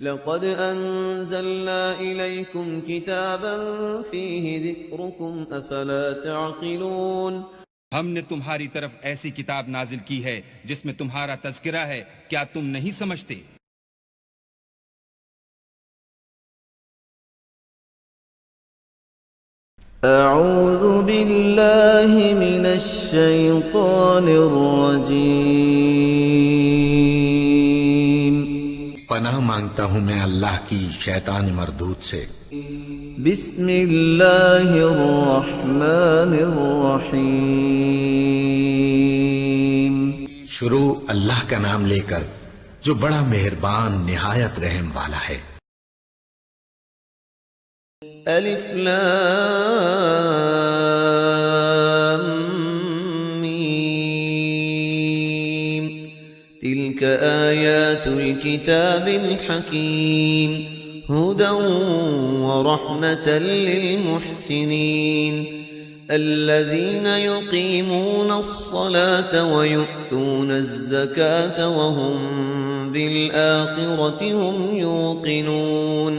لقد أنزلنا إليكم كتابا فيه ذكركم أفلا تعقلون ہم نے تمہاری طرف ایسی کتاب نازل کی ہے جس میں تمہارا تذکرہ ہے، کیا تم نہیں سمجھتے؟ اعوذ باللہ من الشیطان الرجیم، پناہ مانگتا ہوں میں اللہ کی شیطان مردود سے۔ بسم اللہ الرحمن الرحیم، شروع اللہ کا نام لے کر جو بڑا مہربان نہایت رحم والا ہے۔ الف لام میم، تلك آیات الكتاب الحکیم، هدى ورحمة للمحسنين الذين يقيمون الصلاة ويؤتون الزكاة وهم بالآخرة هم يوقنون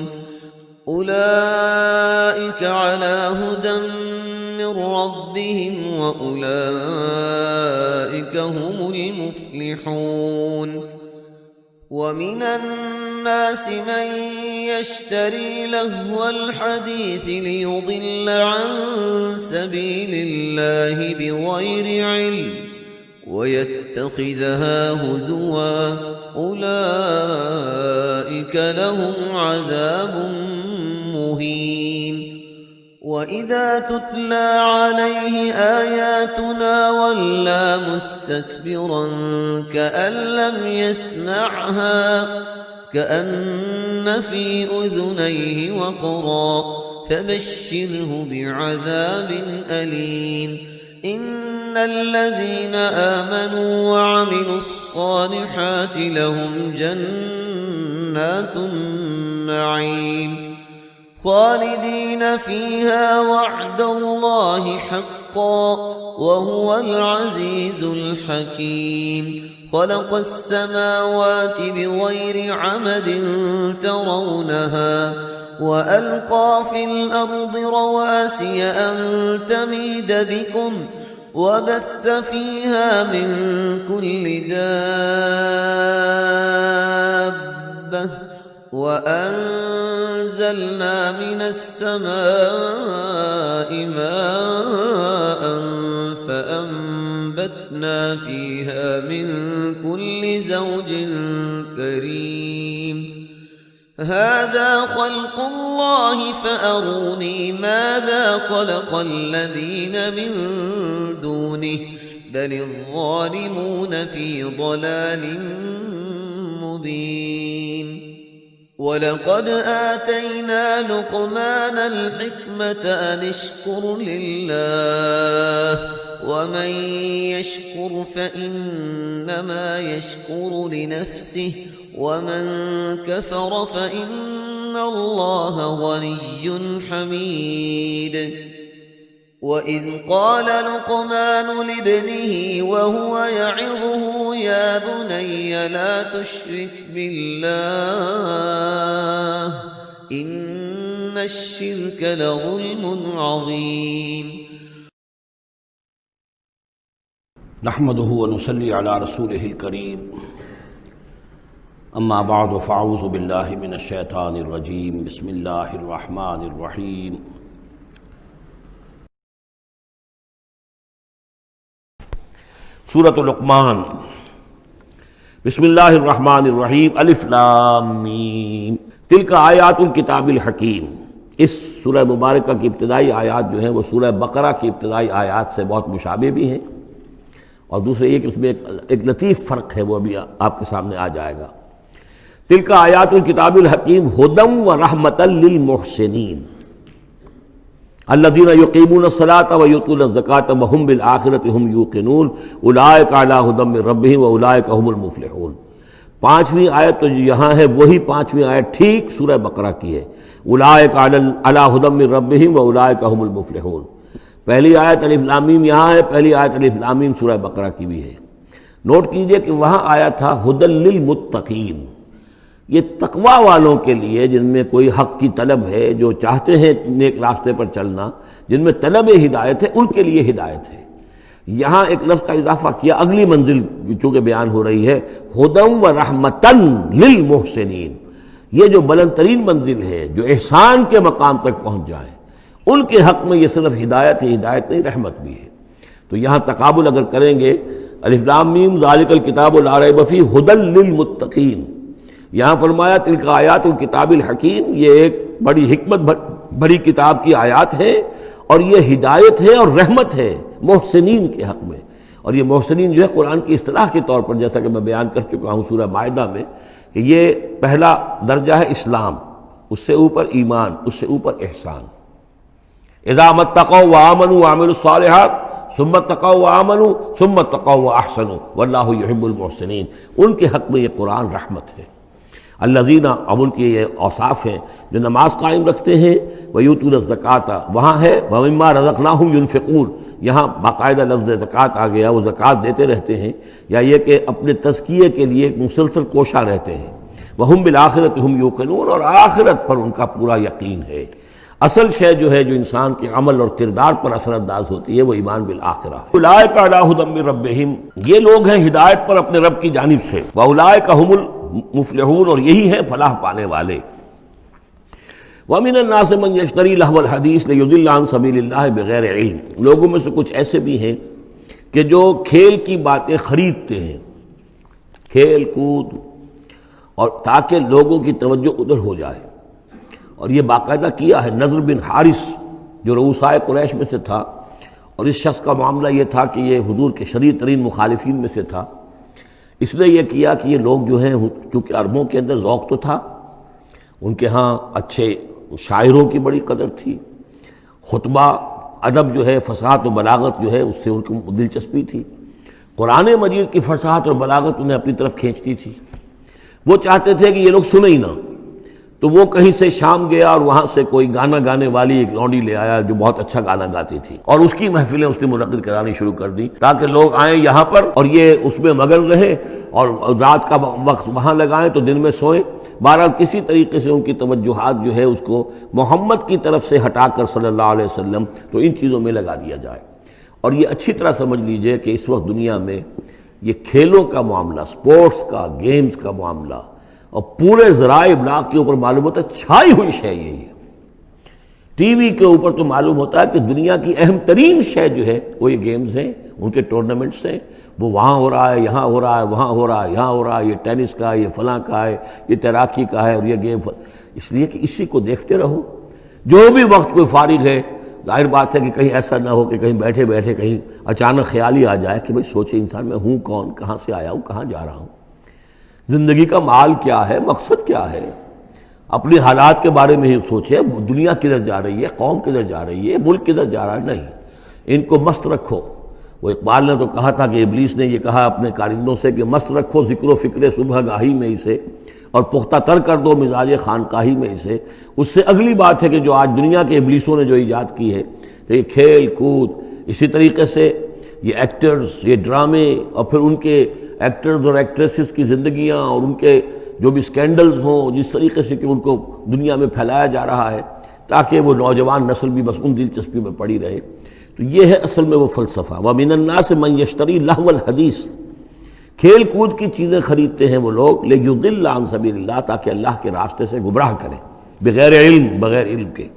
أولئك على هدى من ربهم وأولئك هم المفلحون ومن الناس من يشتري لهو الحديث ليضل عن سبيل الله بغير علم ويتخذها هزوا أولئك لهم عذاب مهين وَإِذَا تُتْلَى عَلَيْهِ آيَاتُنَا وَلَّى مُسْتَكْبِرًا كَأَن لَّمْ يَسْمَعْهَا كَأَنَّ فِي أُذُنَيْهِ وَقْرًا فَبَشِّرْهُ بِعَذَابٍ أَلِيمٍ إِنَّ الَّذِينَ آمَنُوا وَعَمِلُوا الصَّالِحَاتِ لَهُمْ جَنَّاتُ النَّعِيمِ خالدين فيها وعد الله حقا وهو العزيز الحكيم خلق السماوات بغير عمد ترونها وألقى في الأرض رواسي أن تميد بكم وبث فيها من كل دابة وَأَنزَلْنَا مِنَ السَّمَاءِ مَاءً فَأَنبَتْنَا فِيهَا مِن كُلِّ زَوْجٍ كَرِيمٍ هَذَا خَلْقُ اللَّهِ فَأَرُونِي مَاذَا خَلَقَ الَّذِينَ مِن دُونِهِ بَلِ الظَّالِمُونَ فِي ضَلَالٍ مُّبِينٍ وَلَقَدْ آتَيْنَا لُقْمَانَ الْحِكْمَةَ أَنِ اشْكُرْ لِلَّهِ وَمَن يَشْكُرْ فَإِنَّمَا يَشْكُرُ لِنَفْسِهِ وَمَن كَفَرَ فَإِنَّ اللَّهَ غَنِيٌّ حَمِيدٌ وَإِذْ قَالَ لُقْمَانُ لِابْنِهِ وَهُوَ يَعِظُهُ يَا بُنَيَّ لَا تُشْرِكْ بِاللَّهِ إِنَّ الشِّرْكَ لَظُلْمٌ عَظِيمٌ نحمده ونصلي على رسوله الكريم اما بعد فاعوذ بالله من الشيطان الرجيم بسم الله الرحمن الرحيم سورۃ لقمان بسم اللہ الرحمن الرحیم الف لام میم تلک آیات الکتاب الحکیم۔ اس سورہ مبارکہ کی ابتدائی آیات جو ہیں وہ سورہ بقرہ کی ابتدائی آیات سے بہت مشابہ بھی ہیں، اور دوسرے یہ کہ اس میں ایک لطیف فرق ہے، وہ ابھی آپ کے سامنے آ جائے گا۔ تلک آیات الکتاب الحکیم ھدی ورحمۃ للمحسنین الذین یقیمون الصلاۃ ویؤتون الزکاۃ وہم بالآخرۃ ھم یوقنون اولئک علی ھدی من ربہم واولئک ھم المفلحون۔ پانچویں آیت تو یہاں ہے وہی پانچویں آیت ٹھیک سورہ بقرہ کی ہے، اولئک علی ھدی من ربہم واولئک ھم المفلحون۔ پہلی آیت الف لام میم یہاں ہے، پہلی آیت الف لام میم سورہ بقرہ کی بھی ہے۔ نوٹ کیجئے کہ وہاں آیا تھا ھدی للمتقین، یہ تقوی والوں کے لیے جن میں کوئی حق کی طلب ہے، جو چاہتے ہیں نیک راستے پر چلنا، جن میں طلب ہدایت ہے، ان کے لیے ہدایت ہے۔ یہاں ایک لفظ کا اضافہ کیا، اگلی منزل چونکہ بیان ہو رہی ہے، ہدی و رحمتن للمحسنین، یہ جو بلند ترین منزل ہے، جو احسان کے مقام تک پہنچ جائیں، ان کے حق میں یہ صرف ہدایت ہے، ہدایت نہیں رحمت بھی ہے۔ تو یہاں تقابل اگر کریں گے، الف لام میم ذالک الکتاب لا ریب فیہ ھدی للمتقین، یہاں فرمایا تلک آیات الکتاب الحکیم، یہ ایک بڑی حکمت بڑی کتاب کی آیات ہیں، اور یہ ہدایت ہے اور رحمت ہے محسنین کے حق میں۔ اور یہ محسنین جو ہے قرآن کی اصطلاح کے طور پر، جیسا کہ میں بیان کر چکا ہوں سورہ مائدہ میں، کہ یہ پہلا درجہ ہے اسلام، اس سے اوپر ایمان، اس سے اوپر احسان۔ اذا متقوا وآمنوا وعملوا الصالحات ثم اتقوا وآمنوا ثم اتقوا واحسنوا واللہ یحب المحسنین، ان کے حق میں یہ قرآن رحمت ہے۔ الذین، اب ان کی یہ اوصاف ہیں جو نماز قائم رکھتے ہیں، ویؤتون الزکوٰۃ، وہاں ہے ومما رزقناہم ینفقون، یہاں باقاعدہ لفظ زکوٰۃ آ گیا، وہ زکوٰۃ دیتے رہتے ہیں، یا یہ کہ اپنے تزکیے کے لیے مسلسل کوشاں رہتے ہیں۔ وہم بالآخرۃ ہم یوقنون، اور آخرت پر ان کا پورا یقین ہے۔ اصل شے جو ہے جو انسان کے عمل اور کردار پر اثر انداز ہوتی ہے، وہ ایمان بالآخرہ ہے۔ اولئک علی ھدی من ربہم، یہ لوگ ہیں ہدایت پر اپنے رب کی جانب سے، واولئک ھم المفلحون، اور یہی ہیں فلاح پانے والے۔ ومن الناس من یشتری لہو الحدیث لیضل عن سبیل اللہ بغیر علم، لوگوں میں سے کچھ ایسے بھی ہیں کہ جو کھیل کی باتیں خریدتے ہیں، کھیل کود، اور تاکہ لوگوں کی توجہ ادھر ہو جائے۔ اور یہ باقاعدہ کیا ہے نضر بن حارث، جو رؤسائے قریش میں سے تھا، اور اس شخص کا معاملہ یہ تھا کہ یہ حضور کے شدید ترین مخالفین میں سے تھا۔ اس نے یہ کیا کہ یہ لوگ جو ہیں، چونکہ عربوں کے اندر ذوق تو تھا، ان کے ہاں اچھے شاعروں کی بڑی قدر تھی، خطبہ ادب جو ہے، فصاحت و بلاغت جو ہے، اس سے ان کو دلچسپی تھی، قرآن مجید کی فصاحت اور بلاغت انہیں اپنی طرف کھینچتی تھی۔ وہ چاہتے تھے کہ یہ لوگ سنیں ہی نہ، تو وہ کہیں سے شام گیا اور وہاں سے کوئی گانا گانے والی ایک لونڈی لے آیا جو بہت اچھا گانا گاتی تھی، اور اس کی محفلیں اس نے منعقد کرانی شروع کر دی تاکہ لوگ آئیں یہاں پر اور یہ اس میں مگن رہیں، اور رات کا وقت وہاں لگائیں تو دن میں سوئیں۔ بہرحال کسی طریقے سے ان کی توجہات جو ہے اس کو محمد کی طرف سے ہٹا کر صلی اللہ علیہ وسلم تو ان چیزوں میں لگا دیا جائے۔ اور یہ اچھی طرح سمجھ لیجئے کہ اس وقت دنیا میں یہ کھیلوں کا معاملہ، سپورٹس کا، گیمز کا معاملہ، اور پورے ذرائع ابلاغ کے اوپر معلوم ہوتا ہے چھائی ہوئی شے یہی ہے۔ ٹی وی کے اوپر تو معلوم ہوتا ہے کہ دنیا کی اہم ترین شے جو ہے وہ یہ گیمز ہیں، ان کے ٹورنامنٹس ہیں، وہ وہاں ہو رہا ہے، یہاں ہو رہا ہے، وہاں ہو رہا ہے، یہاں ہو رہا ہے، یہ ٹینس کا ہے، یہ فلاں کا ہے، یہ تیراکی کا ہے، اور یہ گیم، اس لیے کہ اسی کو دیکھتے رہو۔ جو بھی وقت کوئی فارغ ہے، ظاہر بات ہے کہ کہیں ایسا نہ ہو کہ کہیں بیٹھے بیٹھے کہیں اچانک خیال ہی آ جائے کہ بھئی سوچے انسان میں ہوں کون، کہاں سے آیا ہوں، کہاں جا رہا ہوں، زندگی کا مال کیا ہے، مقصد کیا ہے، اپنی حالات کے بارے میں ہی سوچے، دنیا کدھر جا رہی ہے، قوم کدھر جا رہی ہے، ملک کدھر جا رہا ہے۔ نہیں، ان کو مست رکھو۔ وہ اقبال نے تو کہا تھا کہ ابلیس نے یہ کہا اپنے کارندوں سے کہ مست رکھو ذکر و فکر صبح گاہی میں اسے، اور پختہ تر کر دو مزاج خانقاہی میں اسے۔ اس سے اگلی بات ہے کہ جو آج دنیا کے ابلیسوں نے جو ایجاد کی ہے، کہ یہ کھیل کود، اسی طریقے سے یہ ایکٹرز، یہ ڈرامے، اور پھر ان کے ایکٹرز اور ایکٹریسز کی زندگیاں، اور ان کے جو بھی سکینڈلز ہوں، جس طریقے سے کہ ان کو دنیا میں پھیلایا جا رہا ہے تاکہ وہ نوجوان نسل بھی بس ان دلچسپی میں پڑی رہے۔ تو یہ ہے اصل میں وہ فلسفہ۔ وَمِنَ النَّاسِ مَن يَشْتَرِي لَهْوَ الْحَدِيثِ، کھیل کود کی چیزیں خریدتے ہیں وہ لوگ، لِيُضِلَّ عَن سَبِيلِ اللَّهِ، تاکہ اللہ کے راستے سے گمراہ کریں، بغیر علم، بغیر علم کے۔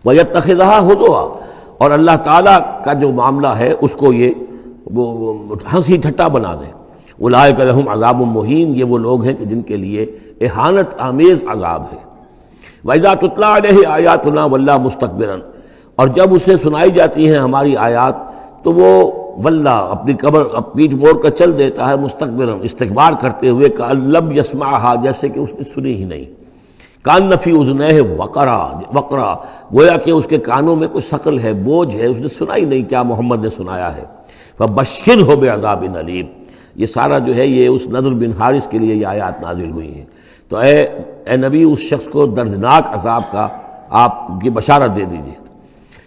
وَيَتَّخِذَهَا هُزُوًا، اور اللہ تعالیٰ کا جو معاملہ ہے اس کو یہ وہ ہنسی ٹھٹا بنا دیں۔ اولئک لہم عذاب مہین، یہ وہ لوگ ہیں کہ جن کے لیے اہانت آمیز عذاب ہے۔ وَإِذَا تُتْلَىٰ عَلَيْهِ آیاتنا وَلَّىٰ مُسْتَكْبِرًا، اور جب اسے سنائی جاتی ہیں ہماری آیات تو وہ ولّا، اپنی قبر پیٹھ موڑ کر چل دیتا ہے، مستکبرن، استکبار کرتے ہوئے، کأن لم یسمعها، جیسے کہ اس نے سنی ہی نہیں، کأن فی اذنیہ وقرا، گویا کہ اس کے کانوں میں کوئی ثقل ہے، بوجھ ہے، اس نے سنا ہی نہیں کیا محمد نے سنایا ہے۔ فبشرہ بعذاب علیم، یہ سارا جو ہے یہ اس نضر بن حارث کے لیے یہ آیات نازل ہوئی ہیں۔ تو اے نبی، اس شخص کو دردناک عذاب کا آپ کی بشارت دے دیجیے۔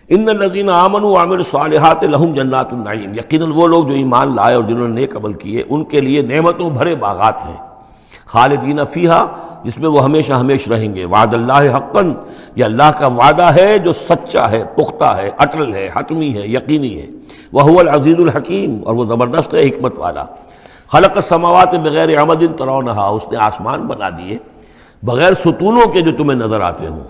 ان الذین آمنوا وعملوا الصالحات لہم جنات النعیم، یقیناً وہ لوگ جو ایمان لائے اور جنہوں نے نیک عمل کیے ان کے لیے نعمتوں بھرے باغات ہیں۔ خالدین فیہا، جس میں وہ ہمیشہ ہمیشہ رہیں گے. وعد اللہ حقا، یہ اللہ کا وعدہ ہے جو سچا ہے، پختہ ہے، اٹل ہے، حتمی ہے، یقینی ہے. وہو العزیز الحکیم، اور وہ زبردست ہے، حکمت والا. خلق السماوات بغیر عمد ترونہا، اس نے آسمان بنا دیے بغیر ستونوں کے جو تمہیں نظر آتے ہوں.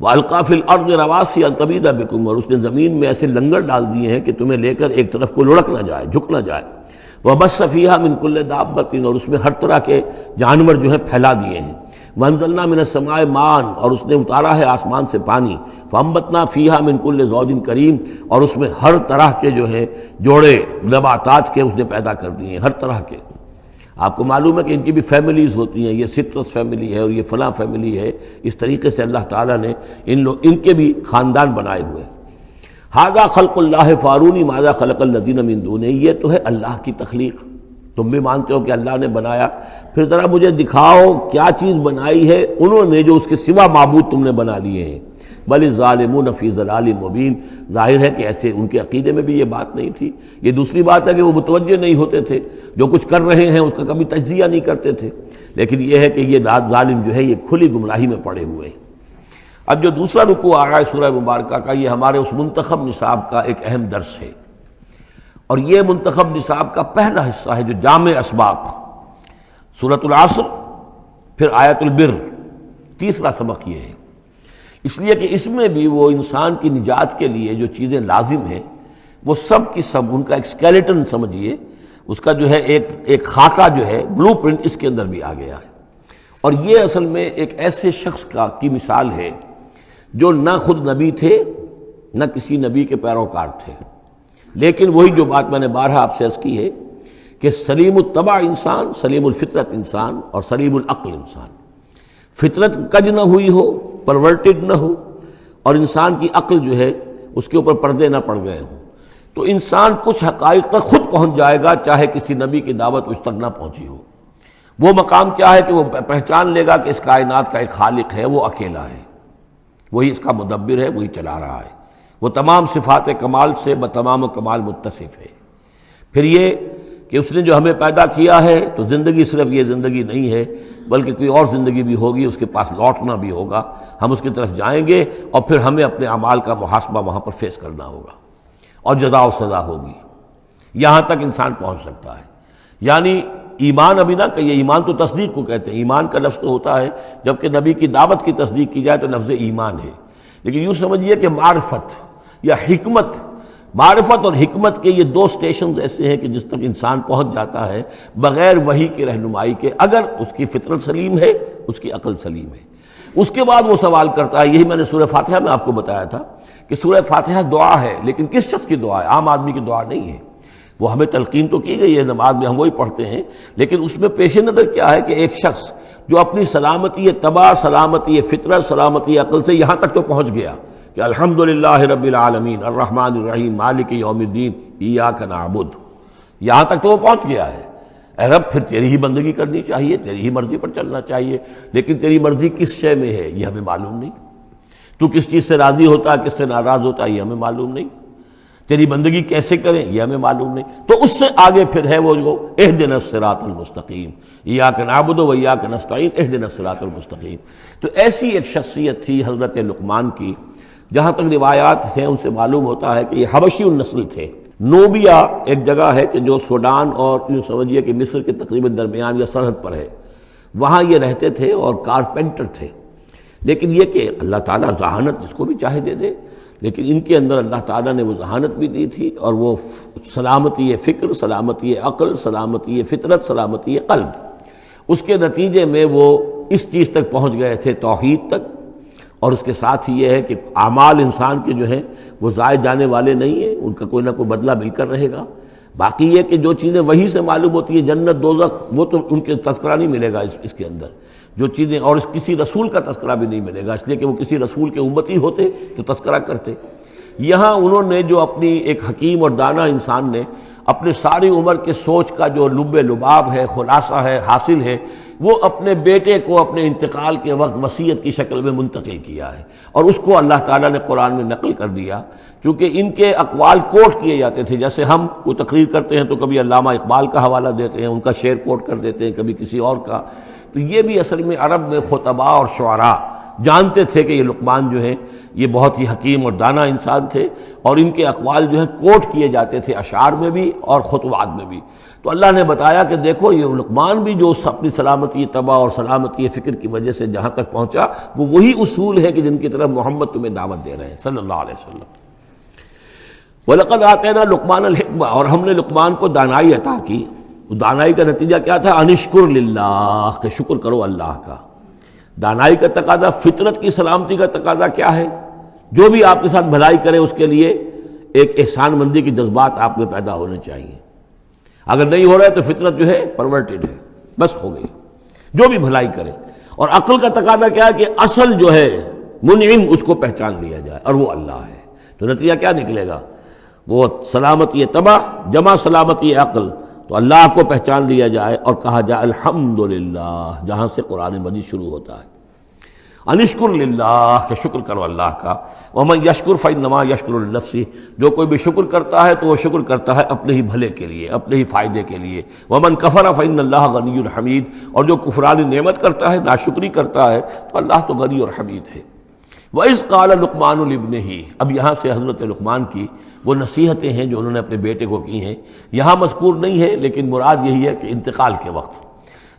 وَأَلْقَى فِي الْأَرْضِ رَوَاسِيَ أَن تَمِيدَ بِكُمْ، اور اس نے زمین میں ایسے لنگر ڈال دیے ہیں کہ تمہیں لے کر ایک طرف کو لڑک نہ جائے، جھک نہ جائے. وَبَثَّ فِيهَا مِن كُلِّ دَابَّةٍ، اور اس میں ہر طرح کے جانور جو ہیں پھیلا دیے ہیں. وَأَنزَلْنَا مِنَ السَّمَاءِ مَاءً، اور اس نے اتارا ہے آسمان سے پانی. فَأَنبَتْنَا فِيهَا مِن كُلِّ زَوْجٍ كَرِيمٍ، اور اس میں ہر طرح کے جو ہیں جوڑے نباتات کے اس نے پیدا کر دیے ہیں، ہر طرح کے. آپ کو معلوم ہے کہ ان کی بھی فیملیز ہوتی ہیں، یہ سٹرس فیملی ہے اور یہ فلاں فیملی ہے. اس طریقے سے اللہ تعالیٰ نے ان کے بھی خاندان بنائے ہوئے. ھذا خلق اللہ فارونی ماذا خلق الذین من دونہ، یہ تو ہے اللہ کی تخلیق. تم بھی مانتے ہو کہ اللہ نے بنایا، پھر ذرا مجھے دکھاؤ کیا چیز بنائی ہے انہوں نے جو اس کے سوا معبود تم نے بنا لیے ہیں. بل الظالمون فی ضلال مبین، ظاہر ہے کہ ایسے ان کے عقیدے میں بھی یہ بات نہیں تھی. یہ دوسری بات ہے کہ وہ متوجہ نہیں ہوتے تھے، جو کچھ کر رہے ہیں اس کا کبھی تجزیہ نہیں کرتے تھے. لیکن یہ ہے کہ یہ ظالم جو ہے یہ کھلی گمراہی میں پڑے ہوئے ہیں. اب جو دوسرا رکوع آ رہا ہے سورہ مبارکہ کا، یہ ہمارے اس منتخب نصاب کا ایک اہم درس ہے. اور یہ منتخب نصاب کا پہلا حصہ ہے جو جامع اسباق، سورۃ العصر، پھر آیت البر، تیسرا سبق یہ ہے. اس لیے کہ اس میں بھی وہ انسان کی نجات کے لیے جو چیزیں لازم ہیں وہ سب کی سب ان کا ایک اسکیلیٹن سمجھیے، اس کا جو ہے ایک خاکہ جو ہے، بلو پرنٹ اس کے اندر بھی آ گیا ہے. اور یہ اصل میں ایک ایسے شخص کی مثال ہے جو نہ خود نبی تھے نہ کسی نبی کے پیروکار تھے، لیکن وہی جو بات میں نے بارہا آپ سے عرض کی ہے کہ سلیم الطبع انسان، سلیم الفطرت انسان اور سلیم العقل انسان. فطرت کج نہ ہوئی ہو، پرورٹڈ نہ ہو، اور انسان کی عقل جو ہے اس کے اوپر پردے نہ پڑ گئے ہوں، تو انسان کچھ حقائق تک خود پہنچ جائے گا چاہے کسی نبی کی دعوت اس تک نہ پہنچی ہو. وہ مقام کیا ہے کہ وہ پہچان لے گا کہ اس کائنات کا ایک خالق ہے، وہ اکیلا ہے، وہی اس کا مدبر ہے، وہی چلا رہا ہے، وہ تمام صفات کمال سے بتمام کمال متصف ہے. پھر یہ کہ اس نے جو ہمیں پیدا کیا ہے تو زندگی صرف یہ زندگی نہیں ہے بلکہ کوئی اور زندگی بھی ہوگی، اس کے پاس لوٹنا بھی ہوگا، ہم اس کی طرف جائیں گے اور پھر ہمیں اپنے اعمال کا محاسبہ وہاں پر فیس کرنا ہوگا اور جزا و سزا ہوگی. یہاں تک انسان پہنچ سکتا ہے. یعنی ایمان ابھی نہ کہیے، ایمان تو تصدیق کو کہتے ہیں. ایمان کا لفظ تو ہوتا ہے جبکہ نبی کی دعوت کی تصدیق کی جائے تو لفظ ایمان ہے. لیکن یوں سمجھیے کہ معرفت یا حکمت، معرفت اور حکمت کے یہ دو سٹیشنز ایسے ہیں کہ جس تک انسان پہنچ جاتا ہے بغیر وحی کی رہنمائی کے، اگر اس کی فطرت سلیم ہے، اس کی عقل سلیم ہے. اس کے بعد وہ سوال کرتا ہے، یہی میں نے سورہ فاتحہ میں آپ کو بتایا تھا کہ سورہ فاتحہ دعا ہے، لیکن کس شخص کی دعا ہے؟ عام آدمی کی دعا نہیں ہے. وہ ہمیں تلقین تو کی گئی ہے، نماز میں ہم وہی پڑھتے ہیں، لیکن اس میں پیش نظر کیا ہے کہ ایک شخص جو اپنی سلامتی طبع، سلامتی فطرت، سلامتی عقل سے یہاں تک تو پہنچ گیا کہ الحمدللہ رب العالمین الرحمن الرحیم مالک یوم الدین ایاک نعبد، یہاں تک تو وہ پہنچ گیا ہے. اے رب پھر تیری ہی بندگی کرنی چاہیے، تیری ہی مرضی پر چلنا چاہیے، لیکن تیری مرضی کس شے میں ہے یہ ہمیں معلوم نہیں. تو کس چیز سے راضی ہوتا ہے، کس سے ناراض ہوتا ہے یہ ہمیں معلوم نہیں. تیری بندگی کیسے کریں یہ ہمیں معلوم نہیں. تو اس سے آگے پھر ہے وہ جو اہدنا الصراط المستقیم، ایاک نعبد و ایاک نستعین اہدنا الصراط المستقیم. تو ایسی ایک شخصیت تھی حضرت لقمان کی. جہاں تک روایات ہیں ان سے معلوم ہوتا ہے کہ یہ حبشی النسل تھے. نوبیا ایک جگہ ہے کہ جو سوڈان اور یوں سمجھیے کہ مصر کے تقریباً درمیان یا سرحد پر ہے، وہاں یہ رہتے تھے اور کارپینٹر تھے. لیکن یہ کہ اللہ تعالیٰ ذہانت جس کو بھی چاہے دے دے، لیکن ان کے اندر اللہ تعالیٰ نے وہ ذہانت بھی دی تھی اور وہ سلامتی فکر، سلامتی عقل، سلامتی فطرت، سلامتی قلب. اس کے نتیجے میں وہ اس چیز تک پہنچ گئے تھے، توحید تک. اور اس کے ساتھ ہی یہ ہے کہ اعمال انسان کے جو ہیں وہ ضائع جانے والے نہیں ہیں، ان کا کوئی نہ کوئی بدلہ مل کر رہے گا. باقی یہ کہ جو چیزیں وہی سے معلوم ہوتی ہیں، جنت دوزخ، وہ تو ان کے تذکرہ نہیں ملے گا اس کے اندر. جو چیزیں، اور کسی رسول کا تذکرہ بھی نہیں ملے گا، اس لیے کہ وہ کسی رسول کے امتی ہوتے تو تذکرہ کرتے. یہاں انہوں نے جو اپنی ایک حکیم اور دانا انسان نے اپنے ساری عمر کے سوچ کا جو لب لباب ہے، خلاصہ ہے، حاصل ہے، وہ اپنے بیٹے کو اپنے انتقال کے وقت وصیت کی شکل میں منتقل کیا ہے. اور اس کو اللہ تعالیٰ نے قرآن میں نقل کر دیا. چونکہ ان کے اقوال کوٹ کیے جاتے تھے، جیسے ہم کوئی تقریر کرتے ہیں تو کبھی علامہ اقبال کا حوالہ دیتے ہیں، ان کا شعر کوٹ کر دیتے ہیں، کبھی کسی اور کا. تو یہ بھی اصل میں عرب میں خطباء اور شعراء جانتے تھے کہ یہ لقمان جو ہیں یہ بہت ہی حکیم اور دانا انسان تھے، اور ان کے اقوال جو ہیں کوٹ کیے جاتے تھے اشعار میں بھی اور خطبات میں بھی۔ تو اللہ نے بتایا کہ دیکھو یہ لقمان بھی جو اپنی سلامتی طبع اور سلامتی فکر کی وجہ سے جہاں تک پہنچا، وہ وہی اصول ہے کہ جن کی طرف محمد تمہیں دعوت دے رہے ہیں صلی اللہ علیہ وسلم۔ وَلَقَدْ آتَيْنَا لُقْمَانَ الْحِكْمَةَ، اور ہم نے لقمان کو دانائی عطا کی۔ دانائی کا نتیجہ کیا تھا؟ انشکر للہ، کہ شکر کرو اللہ کا۔ دانائی کا تقاضا، فطرت کی سلامتی کا تقاضا کیا ہے؟ جو بھی آپ کے ساتھ بھلائی کرے اس کے لیے ایک احسان مندی کی جذبات آپ میں پیدا ہونے چاہیے۔ اگر نہیں ہو رہا ہے تو فطرت جو ہے پرورٹڈ ہے، بس ہو گئی، جو بھی بھلائی کرے۔ اور عقل کا تقاضا کیا ہے کہ اصل جو ہے منعم اس کو پہچان لیا جائے، اور وہ اللہ ہے۔ تو نتیجہ کیا نکلے گا؟ وہ سلامتی طبع جمع سلامتی عقل، تو اللہ کو پہچان لیا جائے اور کہا جائے الحمدللہ، جہاں سے قرآن مجید شروع ہوتا ہے۔ انشکر للہ، کہ شکر کرو اللہ کا۔ ومن یشکر فانما یشکر لنفسہ، جو کوئی بھی شکر کرتا ہے تو وہ شکر کرتا ہے اپنے ہی بھلے کے لیے، اپنے ہی فائدے کے لیے۔ ومن کفر فان اللہ غنی حمید، اور جو کفران نعمت کرتا ہے، ناشکری کرتا ہے، تو اللہ تو غنی اور حمید ہے۔ وَإِذْ قَالَ لُقْمَانُ لِابْنِهِ، اب یہاں سے حضرت لقمان کی وہ نصیحتیں ہیں جو انہوں نے اپنے بیٹے کو کی ہیں، یہاں مذکور نہیں ہے، لیکن مراد یہی ہے کہ انتقال کے وقت،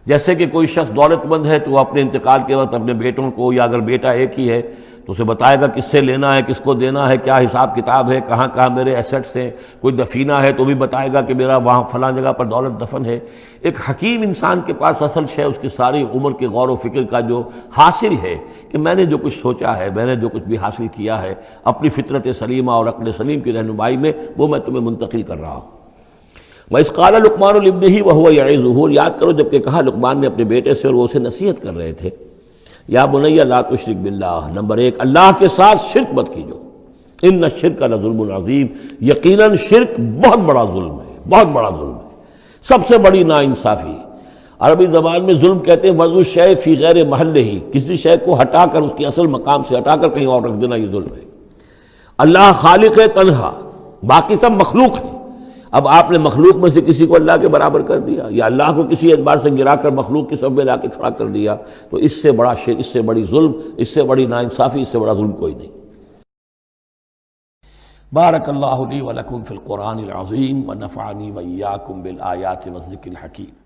جیسے کہ کوئی شخص دولت مند ہے تو وہ اپنے انتقال کے وقت اپنے بیٹوں کو، یا اگر بیٹا ایک ہی ہے تو اسے بتائے گا کس سے لینا ہے، کس کو دینا ہے، کیا حساب کتاب ہے، کہاں کہاں میرے ایسٹس ہیں۔ کوئی دفینہ ہے تو بھی بتائے گا کہ میرا وہاں فلاں جگہ پر دولت دفن ہے۔ ایک حکیم انسان کے پاس اصل شے اس کی ساری عمر کے غور و فکر کا جو حاصل ہے کہ میں نے جو کچھ سوچا ہے، میں نے جو کچھ بھی حاصل کیا ہے اپنی فطرت سلیمہ اور عقل سلیم کی رہنمائی میں، وہ میں تمہیں منتقل کر رہا ہوں۔ وَإِذْ قَالَ لُقْمَانُ لِابْنِهِ وَهُوَ يَعِظُهُ، یاد کرو جب کہ کہا لقمان نے اپنے بیٹے سے اور وہ اسے نصیحت کر رہے تھے، یا بنی لا تشرک باللہ، نمبر ایک اللہ کے ساتھ شرک مت کیجو، ان الشرک لظلم عظیم، یقیناً شرک بہت بڑا ظلم ہے، بہت بڑا ظلم ہے، سب سے بڑی ناانصافی۔ عربی زبان میں ظلم کہتے ہیں وضع الشیء فی غیر محلہ، کسی شے کو ہٹا کر اس کے اصل مقام سے ہٹا کر کہیں اور رکھ دینا، یہ ظلم ہے۔ اللہ خالق ہے تنہا، باقی سب مخلوق ہے، اب آپ نے مخلوق میں سے کسی کو اللہ کے برابر کر دیا، یا اللہ کو کسی اعتبار سے گرا کر مخلوق کی صف میں لا کے کھڑا کر دیا، تو اس سے بڑا شر، اس سے بڑی ظلم، اس سے بڑی ناانصافی، اس سے بڑا ظلم کوئی نہیں۔ بارک اللہ لی ولکم فی القرآن العظیم ونفعنی وإیاکم بالآیات والذکر الحکیم۔